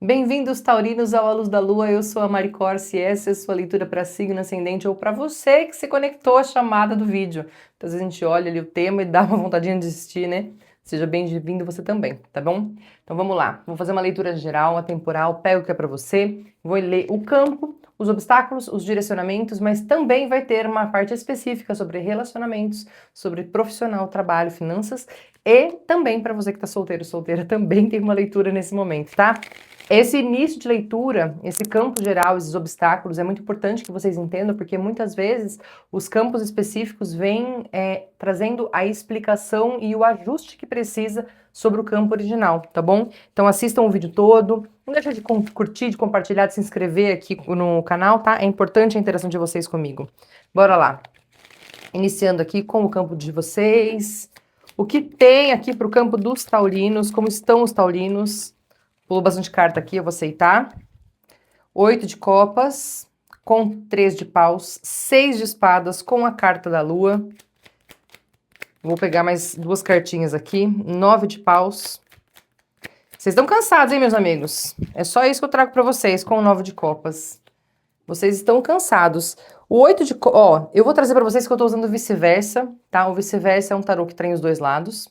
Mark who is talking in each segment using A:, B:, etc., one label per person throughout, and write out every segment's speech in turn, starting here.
A: Bem-vindos, taurinos, ao A Luz da Lua. Eu sou a Mari Corsi e essa é a sua leitura para signo ascendente ou para você que se conectou à chamada do vídeo. Então, às vezes a gente olha ali o tema e dá uma vontadinha de desistir, né? Seja bem-vindo você também, tá bom? Então vamos lá. Vou fazer uma leitura geral, atemporal, pego o que é para você. Vou ler o campo, os obstáculos, os direcionamentos, mas também vai ter uma parte específica sobre relacionamentos, sobre profissional, trabalho, finanças e também para você que tá solteiro, solteira, também tem uma leitura nesse momento, tá? Esse início de leitura, esse campo geral, esses obstáculos, é muito importante que vocês entendam, porque muitas vezes os campos específicos vêm trazendo a explicação e o ajuste que precisa sobre o campo original, tá bom? Então assistam o vídeo todo, não deixa de curtir, de compartilhar, de se inscrever aqui no canal, tá? É importante a interação de vocês comigo. Bora lá. Iniciando aqui com o campo de vocês. O que tem aqui para o campo dos taurinos? Como estão os taurinos? Pulou bastante carta aqui, eu vou aceitar. 8 de copas, com 3 de paus, 6 de espadas, com a carta da lua. Vou pegar mais duas cartinhas aqui. 9 de paus. Vocês estão cansados, hein, meus amigos? É só isso que eu trago pra vocês, com o 9 de copas. Vocês estão cansados. O 8 de copas... Ó, eu vou trazer pra vocês que eu tô usando o vice-versa, tá? O vice-versa é um tarô que tem os dois lados.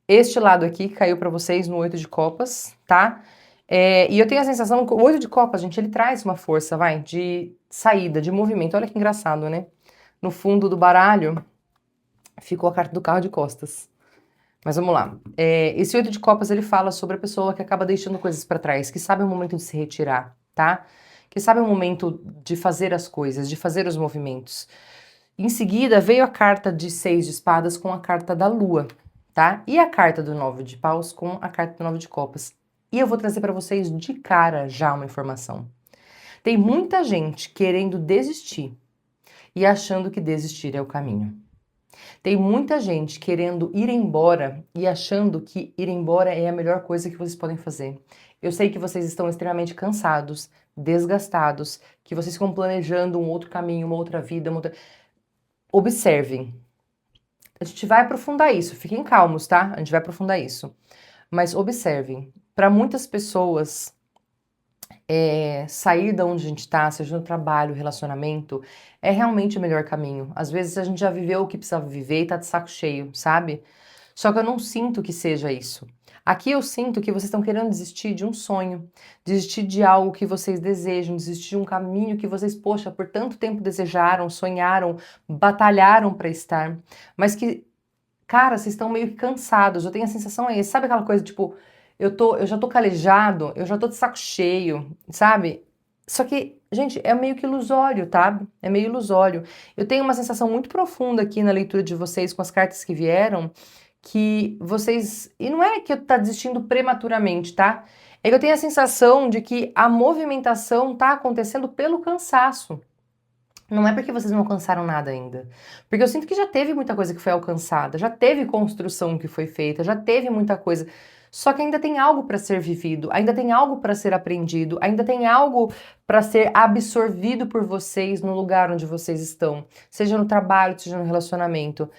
A: Este lado aqui caiu pra vocês no 8 de copas, tá? E eu tenho a sensação que o 8 de copas, gente, ele traz uma força, vai, de saída, de movimento. Olha que engraçado, né? No fundo do baralho ficou a carta do carro de costas. Mas vamos lá. Esse 8 de copas, ele fala sobre a pessoa que acaba deixando coisas pra trás, que sabe o momento de se retirar, tá? Que sabe o momento de fazer as coisas, de fazer os movimentos. Em seguida, veio a carta de 6 de espadas com a carta da lua, tá? E a carta do 9 de paus com a carta do 9 de copas. E eu vou trazer para vocês de cara já uma informação. Tem muita gente querendo desistir e achando que desistir é o caminho. Tem muita gente querendo ir embora e achando que ir embora é a melhor coisa que vocês podem fazer. Eu sei que vocês estão extremamente cansados, desgastados, que vocês estão planejando um outro caminho, uma outra vida, Observem. A gente vai aprofundar isso, fiquem calmos, tá? A gente vai aprofundar isso. Mas observem, para muitas pessoas, sair da onde a gente tá, seja no trabalho, relacionamento, é realmente o melhor caminho. Às vezes a gente já viveu o que precisava viver e tá de saco cheio, sabe? Só que eu não sinto que seja isso. Aqui eu sinto que vocês estão querendo desistir de um sonho, desistir de algo que vocês desejam, desistir de um caminho que vocês, poxa, por tanto tempo desejaram, sonharam, batalharam para estar, mas que, cara, vocês estão meio que cansados. Eu tenho a sensação aí, sabe aquela coisa tipo, eu já tô calejado, eu já tô de saco cheio, sabe? Só que, gente, é meio que ilusório, tá? É meio ilusório. Eu tenho uma sensação muito profunda aqui na leitura de vocês com as cartas que vieram, que vocês... E não é que eu tá desistindo prematuramente, tá? É que eu tenho a sensação de que a movimentação tá acontecendo pelo cansaço. Não é porque vocês não alcançaram nada ainda. Porque eu sinto que já teve muita coisa que foi alcançada, já teve construção que foi feita, já teve muita coisa. Só que ainda tem algo para ser vivido, ainda tem algo para ser aprendido, ainda tem algo para ser absorvido por vocês no lugar onde vocês estão, seja no trabalho, seja no relacionamento.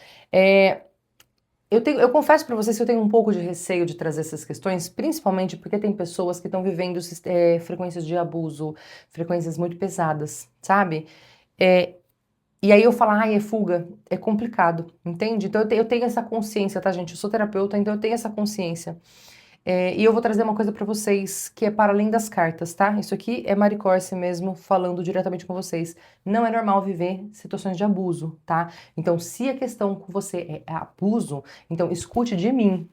A: Eu confesso para vocês que eu tenho um pouco de receio de trazer essas questões, principalmente porque tem pessoas que estão vivendo frequências de abuso, frequências muito pesadas, sabe? E aí eu falo, ai, é fuga, é complicado, entende? Então eu tenho essa consciência, tá, gente? Eu sou terapeuta, então eu tenho essa consciência. E eu vou trazer uma coisa pra vocês que é para além das cartas, tá? Isso aqui é Mari Corsi mesmo, falando diretamente com vocês. Não é normal viver situações de abuso, tá? Então, se a questão com você é abuso, então escute de mim,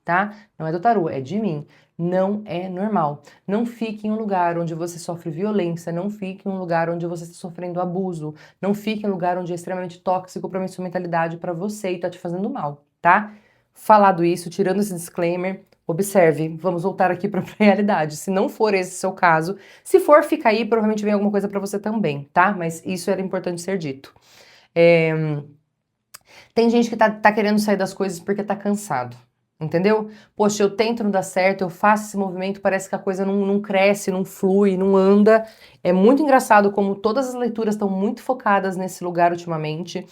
A: tá? Não é do tarô, é de mim. Não é normal. Não fique em um lugar onde você sofre violência, não fique em um lugar onde você está sofrendo abuso, não fique em um lugar onde é extremamente tóxico para a sua mentalidade, para você e tá te fazendo mal, tá? Falado isso, tirando esse disclaimer, observe, vamos voltar aqui para a realidade. Se não for esse o seu caso, se for, fica aí, provavelmente vem alguma coisa para você também, tá? Mas isso era importante ser dito. Tem gente que tá querendo sair das coisas porque tá cansado. Entendeu? Poxa, eu tento, não dá certo, eu faço esse movimento, parece que a coisa não cresce, não flui, não anda. É muito engraçado como todas as leituras estão muito focadas nesse lugar ultimamente.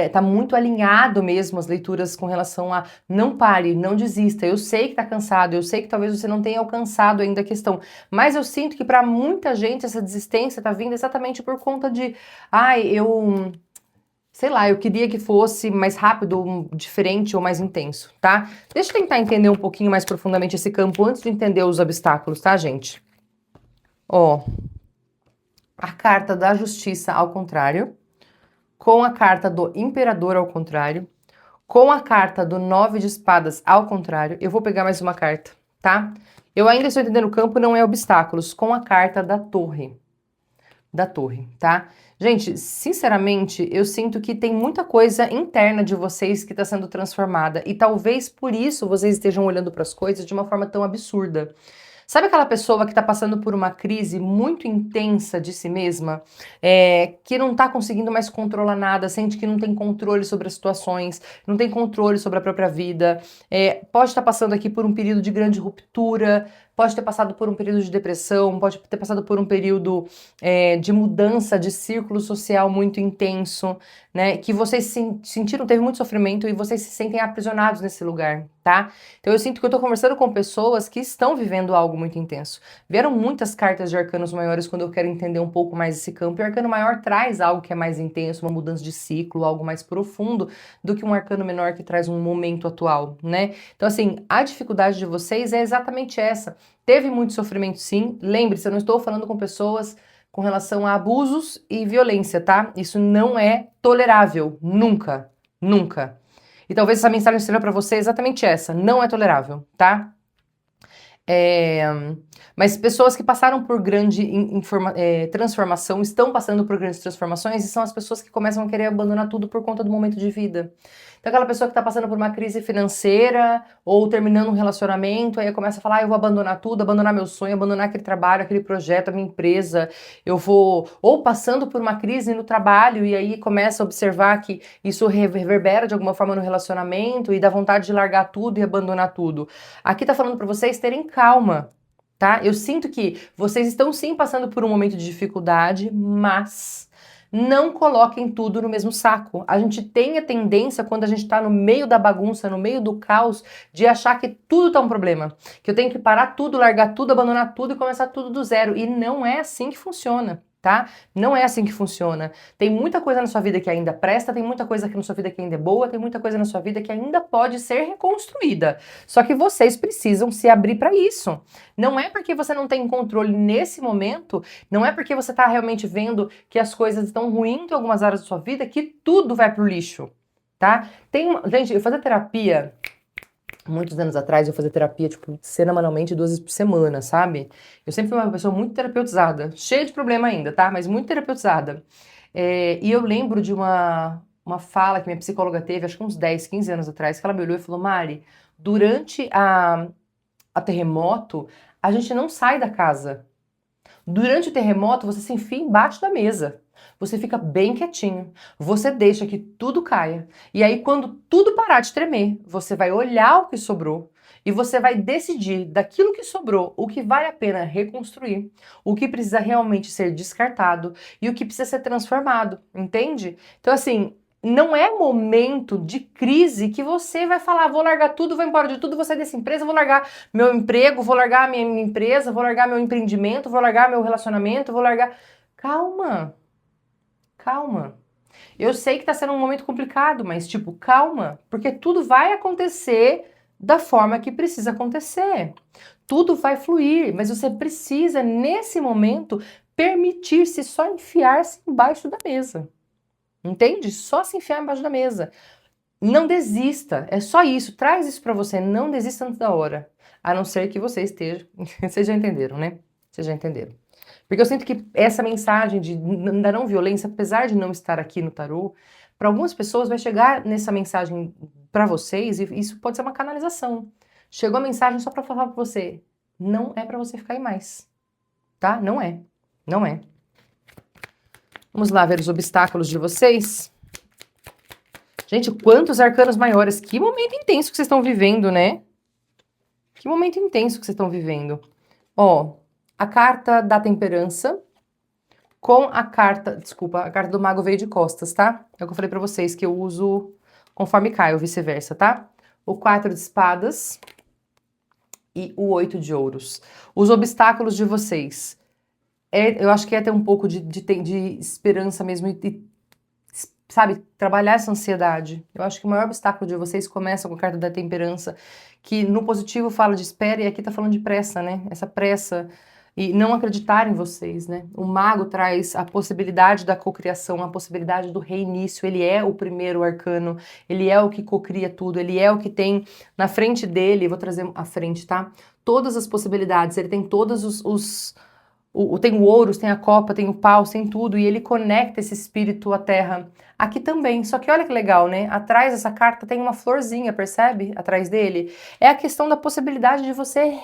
A: Tá muito alinhado mesmo as leituras com relação a não pare, não desista. Eu sei que tá cansado, eu sei que talvez você não tenha alcançado ainda a questão, mas eu sinto que para muita gente essa desistência tá vindo exatamente por conta de, ai, sei lá, eu queria que fosse mais rápido, diferente ou mais intenso, tá? Deixa eu tentar entender um pouquinho mais profundamente esse campo antes de entender os obstáculos, tá, gente? Ó, a carta da justiça ao contrário, com a carta do imperador ao contrário, com a carta do 9 de espadas ao contrário. Eu vou pegar mais uma carta, tá? Eu ainda estou entendendo o campo, não é obstáculos, com a carta da torre. Da torre, tá? Gente, sinceramente, eu sinto que tem muita coisa interna de vocês que está sendo transformada e talvez por isso vocês estejam olhando para as coisas de uma forma tão absurda. Sabe aquela pessoa que está passando por uma crise muito intensa de si mesma, que não está conseguindo mais controlar nada, sente que não tem controle sobre as situações, não tem controle sobre a própria vida, pode estar passando aqui por um período de grande ruptura, pode ter passado por um período de depressão, pode ter passado por um período de mudança de círculo social muito intenso, né? Que vocês sentiram, teve muito sofrimento e vocês se sentem aprisionados nesse lugar, tá? Então eu sinto que eu tô conversando com pessoas que estão vivendo algo muito intenso. Vieram muitas cartas de arcanos maiores quando eu quero entender um pouco mais esse campo. E o arcano maior traz algo que é mais intenso, uma mudança de ciclo, algo mais profundo do que um arcano menor que traz um momento atual, né? Então assim, a dificuldade de vocês é exatamente essa. Teve muito sofrimento, sim. Lembre-se, eu não estou falando com pessoas com relação a abusos e violência, tá? Isso não é tolerável, nunca, nunca. E talvez essa mensagem seja para você exatamente essa, não é tolerável, tá? Mas pessoas que passaram por grande transformação, estão passando por grandes transformações e são as pessoas que começam a querer abandonar tudo por conta do momento de vida. Então aquela pessoa que está passando por uma crise financeira ou terminando um relacionamento, aí começa a falar, eu vou abandonar tudo, abandonar meu sonho, abandonar aquele trabalho, aquele projeto, a minha empresa, eu vou... Ou passando por uma crise no trabalho e aí começa a observar que isso reverbera de alguma forma no relacionamento e dá vontade de largar tudo e abandonar tudo. Aqui tá falando para vocês terem calma, tá? Eu sinto que vocês estão sim passando por um momento de dificuldade, mas não coloquem tudo no mesmo saco. A gente tem a tendência, quando a gente tá no meio da bagunça, no meio do caos, de achar que tudo tá um problema. Que eu tenho que parar tudo, largar tudo, abandonar tudo e começar tudo do zero. E não é assim que funciona. Tá? Não é assim que funciona. Tem muita coisa na sua vida que ainda presta, tem muita coisa aqui na sua vida que ainda é boa, tem muita coisa na sua vida que ainda pode ser reconstruída. Só que vocês precisam se abrir para isso. Não é porque você não tem controle nesse momento, não é porque você tá realmente vendo que as coisas estão ruins em algumas áreas da sua vida que tudo vai pro lixo, tá? Gente, eu fazia terapia muitos anos atrás, eu fazia terapia, tipo, semanalmente, 2 vezes por semana, sabe? Eu sempre fui uma pessoa muito terapeutizada, cheia de problema ainda, tá? Mas muito terapeutizada. E eu lembro de uma fala que minha psicóloga teve, acho que uns 10, 15 anos atrás, que ela me olhou e falou, Mari, durante a terremoto, a gente não sai da casa. Durante o terremoto, você se enfia embaixo da mesa. Você fica bem quietinho. Você deixa que tudo caia. E aí, quando tudo parar de tremer, você vai olhar o que sobrou e você vai decidir daquilo que sobrou o que vale a pena reconstruir, o que precisa realmente ser descartado e o que precisa ser transformado, entende? Então, assim, não é momento de crise que você vai falar, vou largar tudo, vou embora de tudo, vou sair dessa empresa, vou largar meu emprego, vou largar minha empresa, vou largar meu empreendimento, vou largar meu relacionamento, vou largar... Calma, calma. Eu sei que tá sendo um momento complicado, mas tipo, calma, porque tudo vai acontecer da forma que precisa acontecer. Tudo vai fluir, mas você precisa, nesse momento, permitir-se só enfiar-se embaixo da mesa. Entende? Só se enfiar embaixo da mesa. Não desista, é só isso. Traz isso pra você, não desista antes da hora. A não ser que você esteja... Vocês já entenderam, né? Vocês já entenderam. Porque eu sinto que essa mensagem da não violência, apesar de não estar aqui no tarô, para algumas pessoas vai chegar nessa mensagem para vocês e isso pode ser uma canalização. Chegou a mensagem só para falar para você, não é para você ficar aí mais, tá? Não é, não é. Vamos lá ver os obstáculos de vocês. Gente, quantos arcanos maiores, que momento intenso que vocês estão vivendo, né? Que momento intenso que vocês estão vivendo. Ó, a carta da temperança com a carta, desculpa, a carta do mago veio de costas, tá? É o que eu falei pra vocês, que eu uso conforme cai, ou vice-versa, tá? O 4 de espadas e o 8 de ouros. Os obstáculos de vocês. Eu acho que é ter um pouco de esperança mesmo e, sabe, trabalhar essa ansiedade. Eu acho que o maior obstáculo de vocês começa com a carta da temperança, que no positivo fala de espera e aqui tá falando de pressa, né? Essa pressa e não acreditar em vocês, né? O mago traz a possibilidade da cocriação, a possibilidade do reinício. Ele é o primeiro arcano, ele é o que cocria tudo, ele é o que tem na frente dele, vou trazer à frente, tá? Todas as possibilidades, ele tem todos tem o ouros, tem a copa, tem o paus, tem tudo, e ele conecta esse espírito à terra. Aqui também, só que olha que legal, né? Atrás dessa carta tem uma florzinha, percebe? Atrás dele. É a questão da possibilidade de você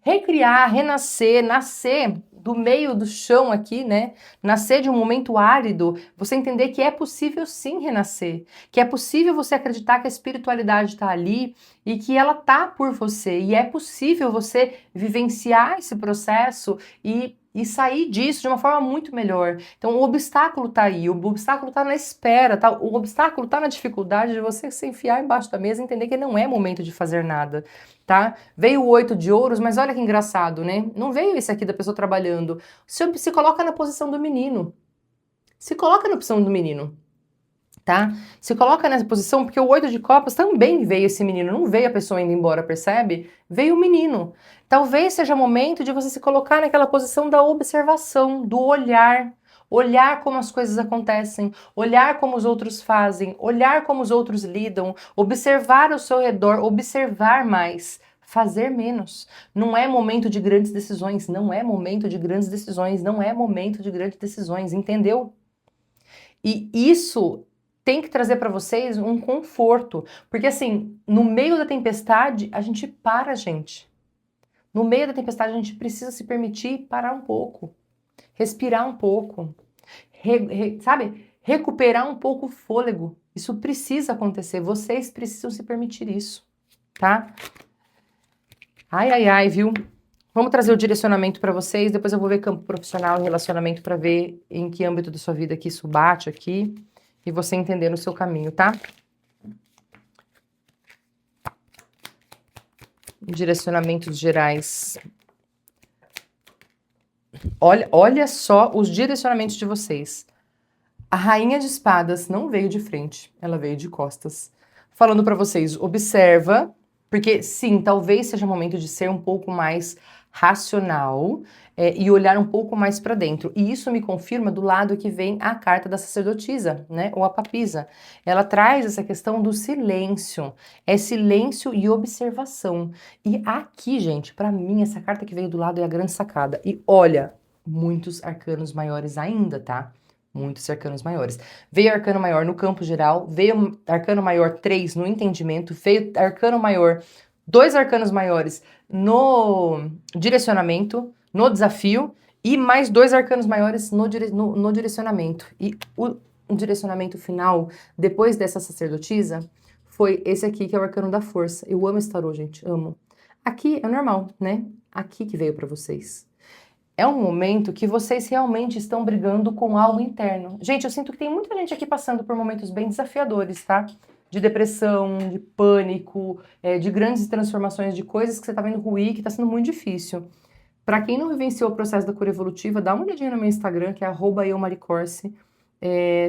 A: recriar, renascer, nascer do meio do chão aqui, né? Nascer de um momento árido, você entender que é possível sim renascer, que é possível você acreditar que a espiritualidade está ali e que ela tá por você, e é possível você vivenciar esse processo e sair disso de uma forma muito melhor. Então o obstáculo tá aí, o obstáculo tá na espera, tá? O obstáculo tá na dificuldade de você se enfiar embaixo da mesa e entender que não é momento de fazer nada, tá? Veio o 8 de ouros, mas olha que engraçado, né? Não veio esse aqui da pessoa trabalhando. Se coloca na posição do menino. Se coloca na posição do menino, tá? Se coloca nessa posição, porque o 8 de copas também veio esse menino, não veio a pessoa indo embora, percebe? Veio o menino. Talvez seja momento de você se colocar naquela posição da observação, do olhar. Olhar como as coisas acontecem, olhar como os outros fazem, olhar como os outros lidam, observar ao seu redor, observar mais, fazer menos. Não é momento de grandes decisões, não é momento de grandes decisões, não é momento de grandes decisões, entendeu? E isso tem que trazer para vocês um conforto, porque assim, no meio da tempestade, a gente para, gente. No meio da tempestade, a gente precisa se permitir parar um pouco, respirar um pouco, sabe? Recuperar um pouco o fôlego. Isso precisa acontecer, vocês precisam se permitir isso, tá? Ai, ai, ai, viu? Vamos trazer o direcionamento para vocês, depois eu vou ver campo profissional e relacionamento para ver em que âmbito da sua vida que isso bate aqui e você entender no seu caminho, tá? Direcionamentos gerais. Olha só os direcionamentos de vocês. A rainha de espadas não veio de frente, ela veio de costas. Falando para vocês, observa, porque sim, talvez seja o momento de ser um pouco mais racional e olhar um pouco mais para dentro. E isso me confirma do lado que vem a carta da sacerdotisa, né? Ou a papisa. Ela traz essa questão do silêncio. É silêncio e observação. E aqui, gente, para mim, essa carta que veio do lado é a grande sacada. E olha, muitos arcanos maiores ainda, tá? Muitos arcanos maiores. Veio arcano maior no campo geral, veio arcano maior 3 no entendimento, veio arcano maior, 2 arcanos maiores no direcionamento, no desafio, e mais 2 arcanos maiores no direcionamento. E o direcionamento final, depois dessa sacerdotisa, foi esse aqui, que é o arcano da força. Eu amo esse tarô, gente, amo. Aqui é normal, né? Aqui que veio pra vocês. É um momento que vocês realmente estão brigando com algo interno. Gente, eu sinto que tem muita gente aqui passando por momentos bem desafiadores, tá? De depressão, de pânico, de grandes transformações, de coisas que você tá vendo ruir, que tá sendo muito difícil. Pra quem não vivenciou o processo da cura evolutiva, dá uma olhadinha no meu Instagram, que é @eumaricorse.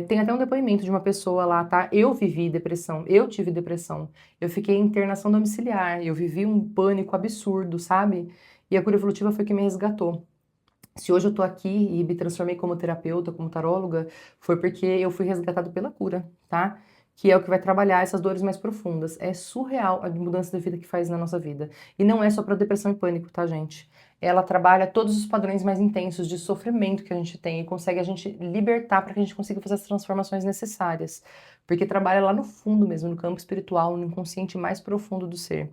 A: Tem até um depoimento de uma pessoa lá, tá? Eu vivi depressão, eu tive depressão. Eu fiquei em internação domiciliar, eu vivi um pânico absurdo, sabe? E a cura evolutiva foi que me resgatou. Se hoje eu tô aqui e me transformei como terapeuta, como taróloga, foi porque eu fui resgatado pela cura, tá? Que é o que vai trabalhar essas dores mais profundas. É surreal a mudança de vida que faz na nossa vida. E não é só para depressão e pânico, tá, gente? Ela trabalha todos os padrões mais intensos de sofrimento que a gente tem e consegue a gente libertar para que a gente consiga fazer as transformações necessárias. Porque trabalha lá no fundo mesmo, no campo espiritual, no inconsciente mais profundo do ser.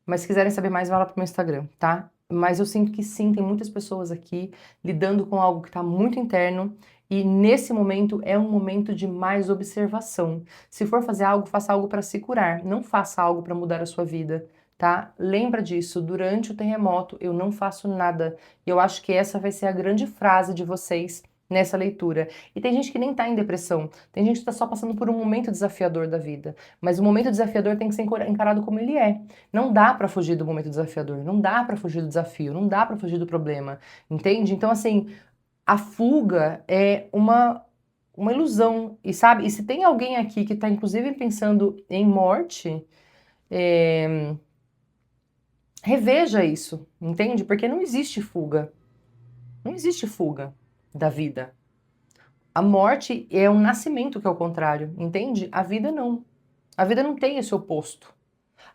A: Mas se quiserem saber mais, vai lá pro meu Instagram, tá? Mas eu sinto que sim, tem muitas pessoas aqui lidando com algo que está muito interno e nesse momento é um momento de mais observação. Se for fazer algo, faça algo para se curar, não faça algo para mudar a sua vida. tá? Lembra disso, durante o terremoto eu não faço nada. E eu acho que essa vai ser a grande frase de vocês nessa leitura. E tem gente que nem tá em depressão, tem gente que tá só passando por um momento desafiador da vida. Mas o momento desafiador tem que ser encarado como ele é. Não dá pra fugir do momento desafiador, não dá pra fugir do desafio, não dá pra fugir do problema, entende? Então, assim, a fuga é uma ilusão, e sabe? E se tem alguém aqui que tá inclusive pensando em morte, reveja isso, entende? Porque não existe fuga. Não existe fuga da vida. A morte é um nascimento que é o contrário, entende? A vida não. A vida não tem esse oposto.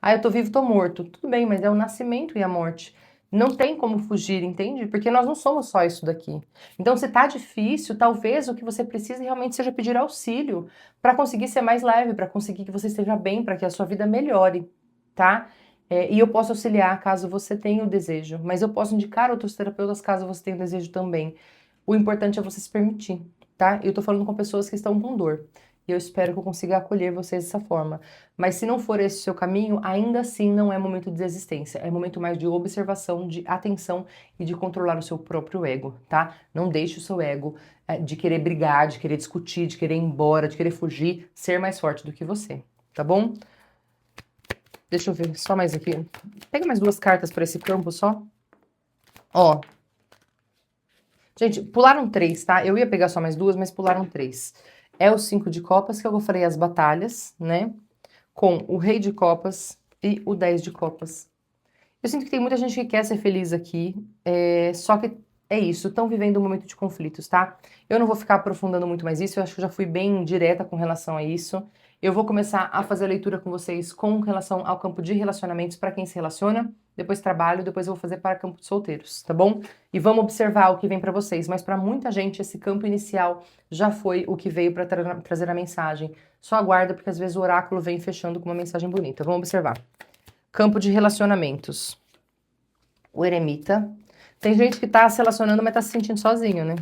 A: Ah, eu tô vivo, tô morto. Tudo bem, mas é o nascimento e a morte. Não tem como fugir, entende? Porque nós não somos só isso daqui. Então, se tá difícil, talvez o que você precise realmente seja pedir auxílio para conseguir ser mais leve, para conseguir que você esteja bem, para que a sua vida melhore, tá? E eu posso auxiliar caso você tenha o desejo, mas eu posso indicar outros terapeutas caso você tenha o desejo também. O importante é você se permitir, tá? Eu tô falando com pessoas que estão com dor. E eu espero que eu consiga acolher vocês dessa forma. Mas se não for esse o seu caminho, ainda assim não é momento de desistência. É momento mais de observação, de atenção e de controlar o seu próprio ego, tá? Não deixe o seu ego de querer brigar, de querer discutir, de querer ir embora, de querer fugir, ser mais forte do que você, tá bom? Deixa eu ver só mais aqui. Pega mais 2 cartas para esse campo só. Ó. Gente, pularam 3, tá? Eu ia pegar só mais 2, mas pularam 3. É o 5 de copas, que eu falei as batalhas, né? Com o rei de copas e o 10 de copas. Eu sinto que tem muita gente que quer ser feliz aqui, só que é isso, estão vivendo um momento de conflitos, tá? Eu não vou ficar aprofundando muito mais isso, eu acho que eu já fui bem direta com relação a isso. Eu vou começar a fazer a leitura com vocês com relação ao campo de relacionamentos para quem se relaciona, depois trabalho, depois eu vou fazer para campo de solteiros, tá bom? E vamos observar o que vem para vocês, mas para muita gente esse campo inicial já foi o que veio para trazer a mensagem. Só aguarda, porque às vezes o oráculo vem fechando com uma mensagem bonita. Vamos observar. Campo de relacionamentos. O eremita. Tem gente que tá se relacionando, mas tá se sentindo sozinho, né?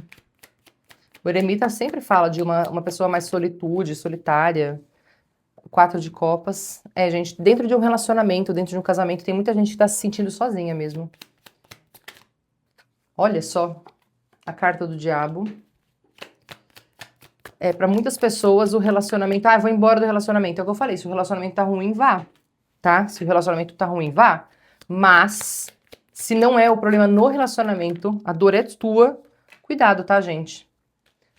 A: O eremita sempre fala de uma pessoa mais solitária. 4 de copas. Gente, dentro de um relacionamento, dentro de um casamento, tem muita gente que tá se sentindo sozinha mesmo. Olha só a carta do diabo. Para muitas pessoas o relacionamento... Ah, eu vou embora do relacionamento. É o que eu falei, se o relacionamento tá ruim, vá. Tá? Se o relacionamento tá ruim, vá. Mas, se não é o problema no relacionamento, a dor é tua, cuidado, tá, gente?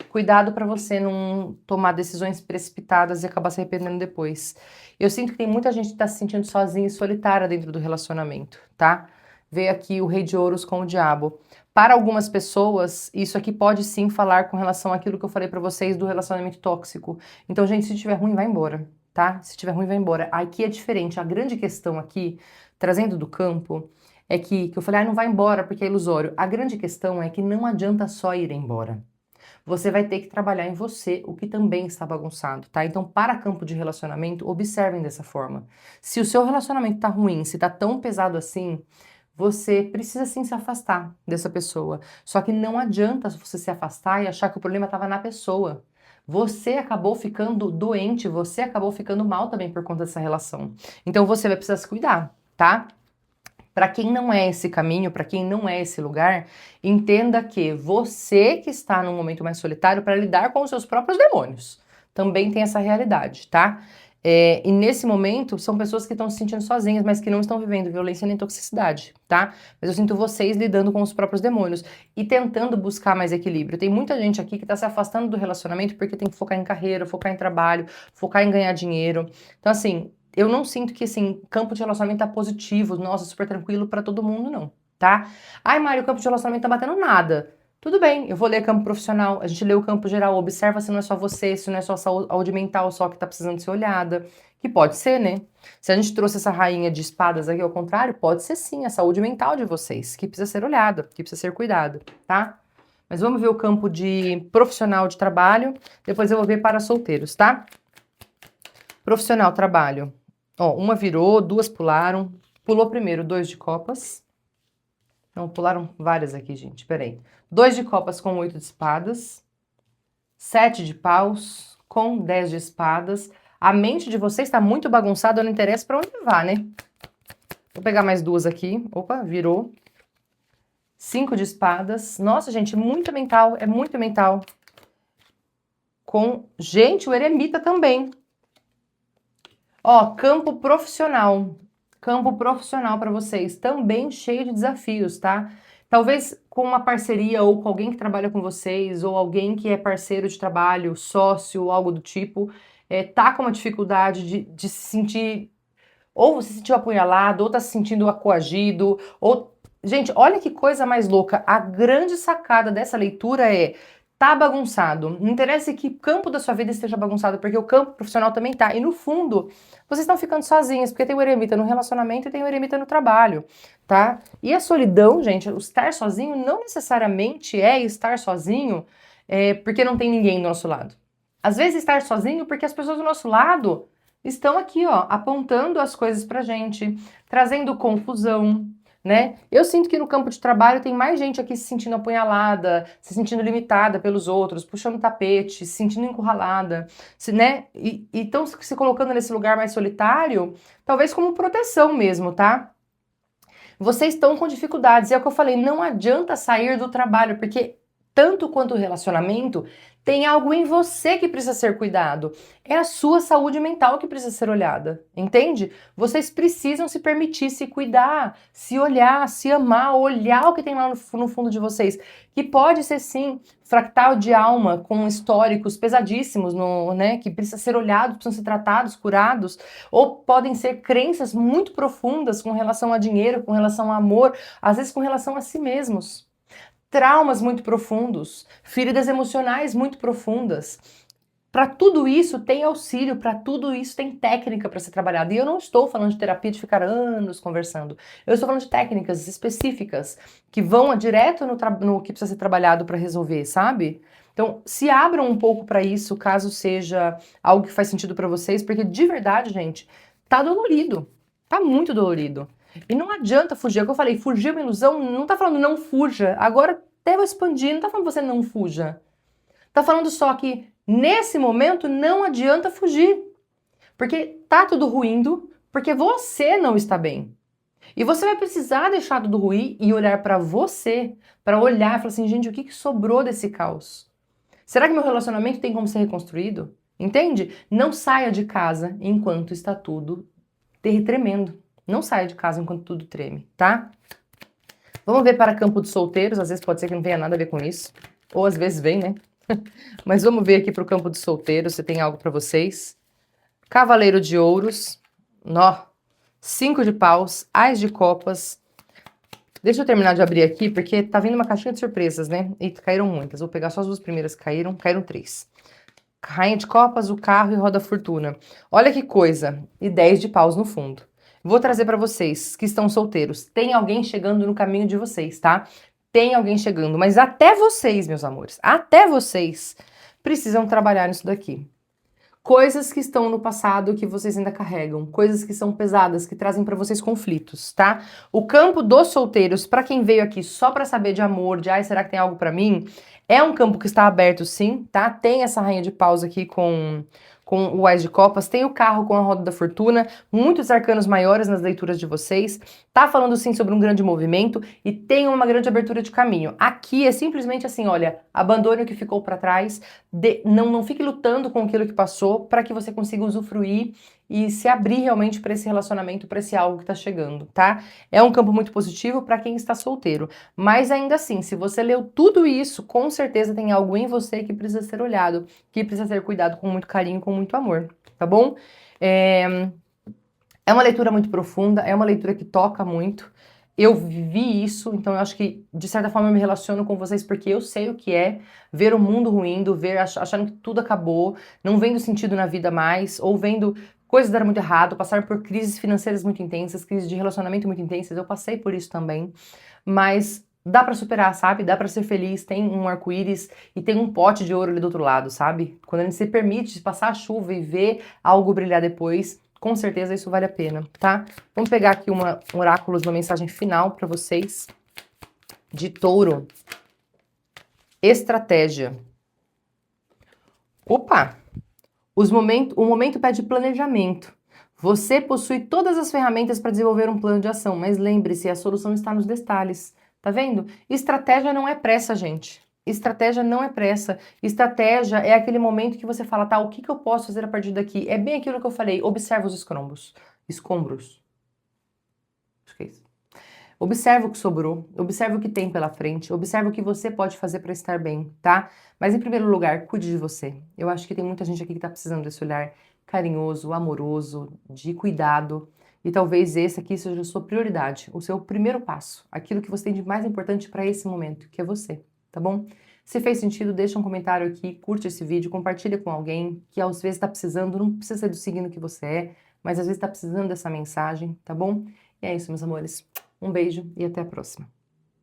A: Cuidado pra você não tomar decisões precipitadas e acabar se arrependendo depois. Eu sinto que tem muita gente que tá se sentindo sozinha e solitária dentro do relacionamento, tá? Veio aqui o Rei de Ouros com o Diabo. Para algumas pessoas, isso aqui pode sim falar com relação àquilo que eu falei pra vocês do relacionamento tóxico. Então, gente, se tiver ruim, vai embora, tá? Se tiver ruim, vai embora. Aqui é diferente. A grande questão aqui, trazendo do campo, é que eu falei, não vai embora porque é ilusório. A grande questão é que não adianta só ir embora. Você vai ter que trabalhar em você, o que também está bagunçado, tá? Então, para campo de relacionamento, observem dessa forma. Se o seu relacionamento tá ruim, se tá tão pesado assim, você precisa sim se afastar dessa pessoa. Só que não adianta você se afastar e achar que o problema estava na pessoa. Você acabou ficando doente, você acabou ficando mal também por conta dessa relação. Então, você vai precisar se cuidar, tá? Para quem não é esse caminho, para quem não é esse lugar, entenda que você que está num momento mais solitário para lidar com os seus próprios demônios. Também tem essa realidade, tá? E nesse momento, são pessoas que estão se sentindo sozinhas, mas que não estão vivendo violência nem toxicidade, tá? Mas eu sinto vocês lidando com os próprios demônios e tentando buscar mais equilíbrio. Tem muita gente aqui que está se afastando do relacionamento porque tem que focar em carreira, focar em trabalho, focar em ganhar dinheiro. Então, assim, eu não sinto que, assim, campo de relacionamento tá positivo, nossa, super tranquilo pra todo mundo, não, tá? Ai, Mário, o campo de relacionamento tá batendo nada. Tudo bem, eu vou ler campo profissional, a gente lê o campo geral, observa se não é só você, se não é só a saúde mental só que tá precisando ser olhada, que pode ser, né? Se a gente trouxe essa rainha de espadas aqui ao contrário, pode ser sim a saúde mental de vocês, que precisa ser olhada, que precisa ser cuidada, tá? Mas vamos ver o campo de profissional de trabalho, depois eu vou ver para solteiros, tá? Profissional, trabalho. Ó, uma virou, 2 pularam. Pulou primeiro 2 de copas. Não, pularam várias aqui, gente. Peraí. 2 de copas com 8 de espadas. 7 de paus com 10 de espadas. A mente de vocês está muito bagunçada, não interessa para onde vá, né? Vou pegar mais duas aqui. Opa, virou. 5 de espadas. Nossa, gente, muito mental, é muito mental. Gente, o eremita também. Ó, campo profissional. Campo profissional para vocês. Também cheio de desafios, tá? Talvez com uma parceria ou com alguém que trabalha com vocês, ou alguém que é parceiro de trabalho, sócio, algo do tipo, tá com uma dificuldade de se sentir, ou se sentiu apunhalado, ou tá se sentindo coagido, ou... Gente, olha que coisa mais louca. A grande sacada dessa leitura é: tá bagunçado. Não interessa que campo da sua vida esteja bagunçado, porque o campo profissional também tá. E no fundo, vocês estão ficando sozinhos, porque tem o eremita no relacionamento e tem o eremita no trabalho, tá? E a solidão, gente, o estar sozinho não necessariamente é estar sozinho porque não tem ninguém do nosso lado. Às vezes estar sozinho porque as pessoas do nosso lado estão aqui, ó, apontando as coisas pra gente, trazendo confusão, né? Eu sinto que no campo de trabalho tem mais gente aqui se sentindo apunhalada, se sentindo limitada pelos outros, puxando tapete, se sentindo encurralada, né? E estão se colocando nesse lugar mais solitário, talvez como proteção mesmo, tá? Vocês estão com dificuldades, e é o que eu falei, não adianta sair do trabalho, porque tanto quanto o relacionamento, tem algo em você que precisa ser cuidado. É a sua saúde mental que precisa ser olhada, entende? Vocês precisam se permitir se cuidar, se olhar, se amar, olhar o que tem lá no fundo de vocês, que pode ser sim fractal de alma com históricos pesadíssimos, né, que precisa ser olhados, precisam ser tratados, curados, ou podem ser crenças muito profundas com relação a dinheiro, com relação a amor, às vezes com relação a si mesmos. Traumas muito profundos, feridas emocionais muito profundas. Para tudo isso tem auxílio, para tudo isso tem técnica para ser trabalhada. E eu não estou falando de terapia de ficar anos conversando. Eu estou falando de técnicas específicas que vão direto no que precisa ser trabalhado para resolver, sabe? Então, se abram um pouco para isso, caso seja algo que faz sentido para vocês, porque de verdade, gente, tá dolorido. Tá muito dolorido. E não adianta fugir. É o que eu falei, fugir é uma ilusão, não tá falando não fuja. Agora até vou expandir, não tá falando você não fuja. Tá falando só que nesse momento não adianta fugir. Porque tá tudo ruindo, porque você não está bem. E você vai precisar deixar tudo ruir e olhar para você, para olhar e falar assim, gente, o que sobrou desse caos? Será que meu relacionamento tem como ser reconstruído? Entende? Não saia de casa enquanto está tudo tremendo. Não saia de casa enquanto tudo treme, tá? Vamos ver para campo de solteiros, às vezes pode ser que não tenha nada a ver com isso. Ou às vezes vem, né? Mas vamos ver aqui para o campo de solteiros se tem algo para vocês. Cavaleiro de ouros, nó, 5 de paus, ás de copas. Deixa eu terminar de abrir aqui, porque tá vindo uma caixinha de surpresas, né? E caíram muitas. Vou pegar só as duas primeiras que caíram 3. Rainha de copas, o carro e roda fortuna. Olha que coisa. E 10 de paus no fundo. Vou trazer para vocês que estão solteiros. Tem alguém chegando no caminho de vocês, tá? Tem alguém chegando, mas até vocês, meus amores, até vocês precisam trabalhar nisso daqui. Coisas que estão no passado que vocês ainda carregam, coisas que são pesadas, que trazem para vocês conflitos, tá? O campo dos solteiros, para quem veio aqui só para saber de amor, de ai, será que tem algo para mim? É um campo que está aberto sim, tá? Tem essa rainha de paus aqui com o Ás de Copas, tem o carro com a roda da fortuna, muitos arcanos maiores nas leituras de vocês, tá falando sim sobre um grande movimento e tem uma grande abertura de caminho. Aqui é simplesmente assim, olha, abandone o que ficou para trás, não fique lutando com aquilo que passou para que você consiga usufruir e se abrir realmente para esse relacionamento, para esse algo que tá chegando, tá? É um campo muito positivo para quem está solteiro, mas ainda assim, se você leu tudo isso, com certeza tem algo em você que precisa ser olhado, que precisa ser cuidado com muito carinho, com muito amor, tá bom? É uma leitura muito profunda, é uma leitura que toca muito. Eu vivi isso, então eu acho que, de certa forma, eu me relaciono com vocês porque eu sei o que é ver o mundo ruindo, ver achando que tudo acabou, não vendo sentido na vida mais, ou vendo coisas darem muito errado, passar por crises financeiras muito intensas, crises de relacionamento muito intensas, eu passei por isso também, mas dá pra superar, sabe? Dá pra ser feliz, tem um arco-íris e tem um pote de ouro ali do outro lado, sabe? Quando a gente se permite passar a chuva e ver algo brilhar depois, com certeza isso vale a pena, tá? Vamos pegar aqui um oráculo, uma mensagem final para vocês de Touro. Estratégia. Opa! O momento pede planejamento. Você possui todas as ferramentas para desenvolver um plano de ação, mas lembre-se, a solução está nos detalhes. Tá vendo? Estratégia não é pressa, gente. Estratégia não é pressa. Estratégia é aquele momento que você fala, tá, o que que eu posso fazer a partir daqui? É bem aquilo que eu falei, observa os escombros. Escombros. Acho que é isso. Observa o que sobrou, observa o que tem pela frente, observa o que você pode fazer para estar bem, tá? Mas em primeiro lugar, cuide de você. Eu acho que tem muita gente aqui que tá precisando desse olhar carinhoso, amoroso, de cuidado. E talvez esse aqui seja a sua prioridade, o seu primeiro passo, aquilo que você tem de mais importante para esse momento, que é você, tá bom? Se fez sentido, deixa um comentário aqui, curte esse vídeo, compartilha com alguém que às vezes está precisando, não precisa ser do signo que você é, mas às vezes está precisando dessa mensagem, tá bom? E é isso, meus amores. Um beijo e até a próxima.